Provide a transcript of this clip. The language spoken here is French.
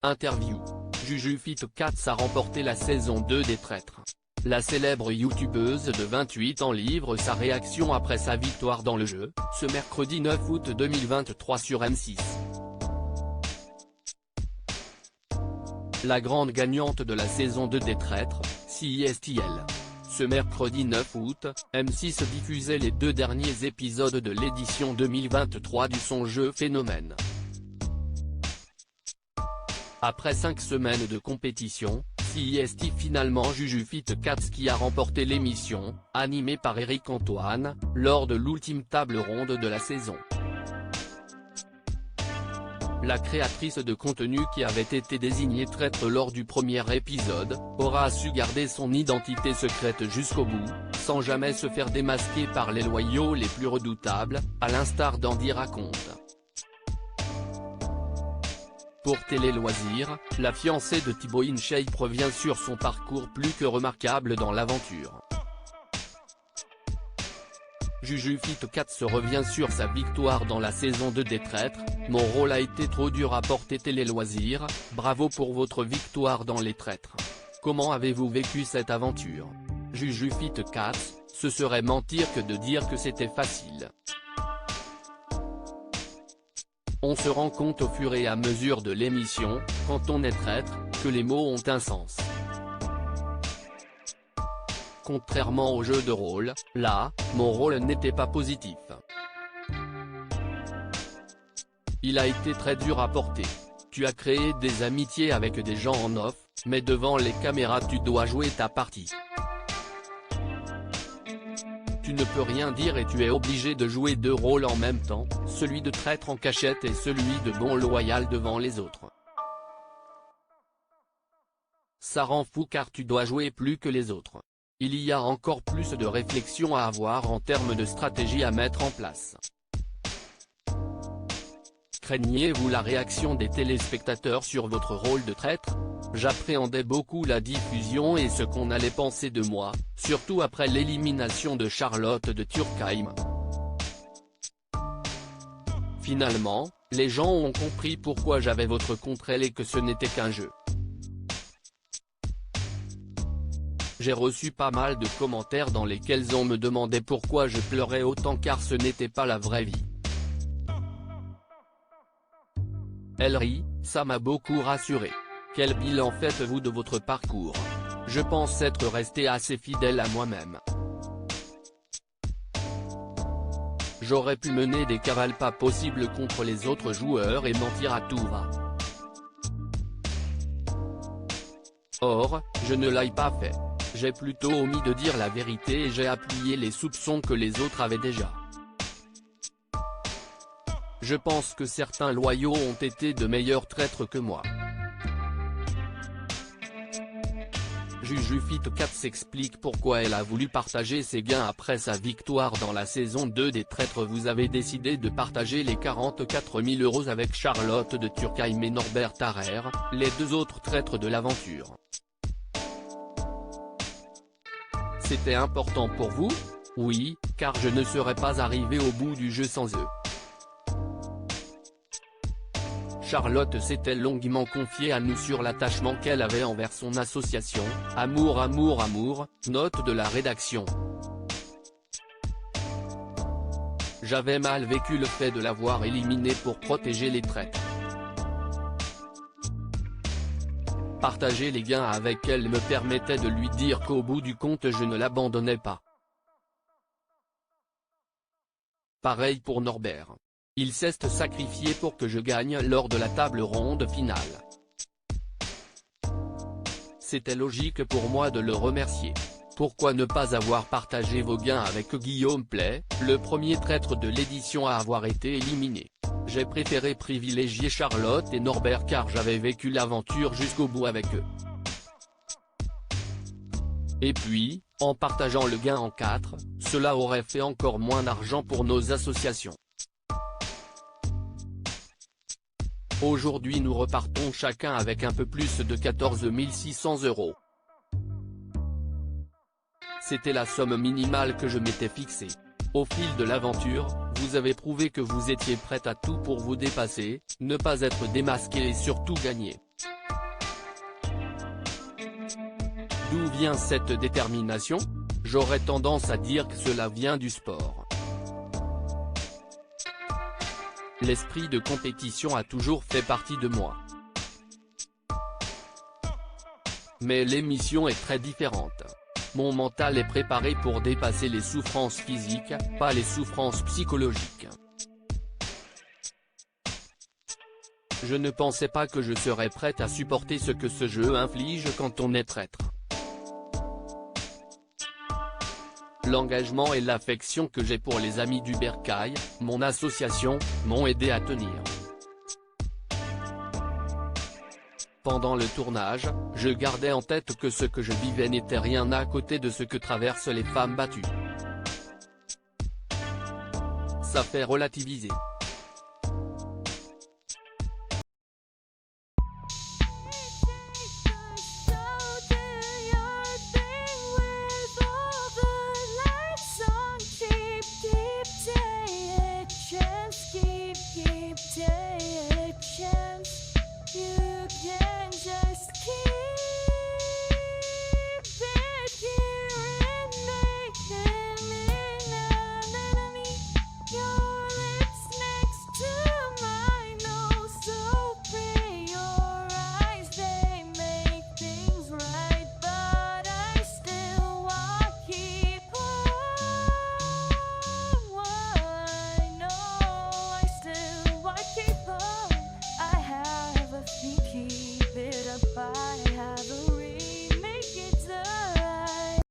Interview. Jujufit4 a remporté la saison 2 des Traîtres. La célèbre youtubeuse de 28 ans livre sa réaction après sa victoire dans le jeu, ce mercredi 9 août 2023 sur M6. La grande gagnante de la saison 2 des Traîtres, CISTL. Ce mercredi 9 août, M6 diffusait les 2 derniers épisodes de l'édition 2023 du son jeu Phénomène. Après 5 semaines de compétition, CIST finalement Jujufit4 qui a remporté l'émission, animée par Eric Antoine, lors de l'ultime table ronde de la saison. La créatrice de contenu qui avait été désignée traître lors du premier épisode, aura su garder son identité secrète jusqu'au bout, sans jamais se faire démasquer par les loyaux les plus redoutables, à l'instar d'Andy raconte. Pour Télé Loisirs, la fiancée de Thibaut InShape revient sur son parcours plus que remarquable dans l'aventure. Jujufit4 se revient sur sa victoire dans la saison 2 des Traîtres. Mon rôle a été trop dur à porter Télé Loisirs, bravo pour votre victoire dans les Traîtres. Comment avez-vous vécu cette aventure? Jujufit4, ce serait mentir que de dire que c'était facile. On se rend compte au fur et à mesure de l'émission, quand on est traître, que les mots ont un sens. Contrairement au jeu de rôle, là, mon rôle n'était pas positif. Il a été très dur à porter. Tu as créé des amitiés avec des gens en off, mais devant les caméras tu dois jouer ta partie. Tu ne peux rien dire et tu es obligé de jouer 2 rôles en même temps, celui de traître en cachette et celui de bon loyal devant les autres. Ça rend fou car tu dois jouer plus que les autres. Il y a encore plus de réflexion à avoir en termes de stratégie à mettre en place. Craignez-vous la réaction des téléspectateurs sur votre rôle de traître? J'appréhendais beaucoup la diffusion et ce qu'on allait penser de moi, surtout après l'élimination de Charlotte de Turckheim. Finalement, les gens ont compris pourquoi j'avais votre contre elle et que ce n'était qu'un jeu. J'ai reçu pas mal de commentaires dans lesquels on me demandait pourquoi je pleurais autant car ce n'était pas la vraie vie. Elle rit, ça m'a beaucoup rassuré. Quel bilan faites-vous de votre parcours? Je pense être resté assez fidèle à moi-même. J'aurais pu mener des cavales pas possibles contre les autres joueurs et mentir à tout va. Or, je ne l'ai pas fait. J'ai plutôt omis de dire la vérité et j'ai appuyé les soupçons que les autres avaient déjà. Je pense que certains loyaux ont été de meilleurs traîtres que moi. Jujufit4 s'explique pourquoi elle a voulu partager ses gains après sa victoire dans la saison 2 des Traîtres. Vous avez décidé de partager les 44 000 € avec Charlotte de Turckheim et Norbert Tarrer, les 2 autres traîtres de l'aventure. C'était important pour vous? Oui, car je ne serais pas arrivé au bout du jeu sans eux. Charlotte s'était longuement confiée à nous sur l'attachement qu'elle avait envers son association, Amour Amour Amour, note de la rédaction. J'avais mal vécu le fait de l'avoir éliminée pour protéger les traîtres. Partager les gains avec elle me permettait de lui dire qu'au bout du compte je ne l'abandonnais pas. Pareil pour Norbert. Il s'est sacrifié pour que je gagne lors de la table ronde finale. C'était logique pour moi de le remercier. Pourquoi ne pas avoir partagé vos gains avec Guillaume Play, le premier traître de l'édition à avoir été éliminé? J'ai préféré privilégier Charlotte et Norbert car j'avais vécu l'aventure jusqu'au bout avec eux. Et puis, en partageant le gain en 4, cela aurait fait encore moins d'argent pour nos associations. Aujourd'hui nous repartons chacun avec un peu plus de 14 600 €. C'était la somme minimale que je m'étais fixée. Au fil de l'aventure, vous avez prouvé que vous étiez prête à tout pour vous dépasser, ne pas être démasqué et surtout gagner. D'où vient cette détermination? J'aurais tendance à dire que cela vient du sport. L'esprit de compétition a toujours fait partie de moi. Mais l'émission est très différente. Mon mental est préparé pour dépasser les souffrances physiques, pas les souffrances psychologiques. Je ne pensais pas que je serais prête à supporter ce que ce jeu inflige quand on est traître. L'engagement et l'affection que j'ai pour les amis du Bercail, mon association, m'ont aidé à tenir. Pendant le tournage, je gardais en tête que ce que je vivais n'était rien à côté de ce que traversent les femmes battues. Ça fait relativiser.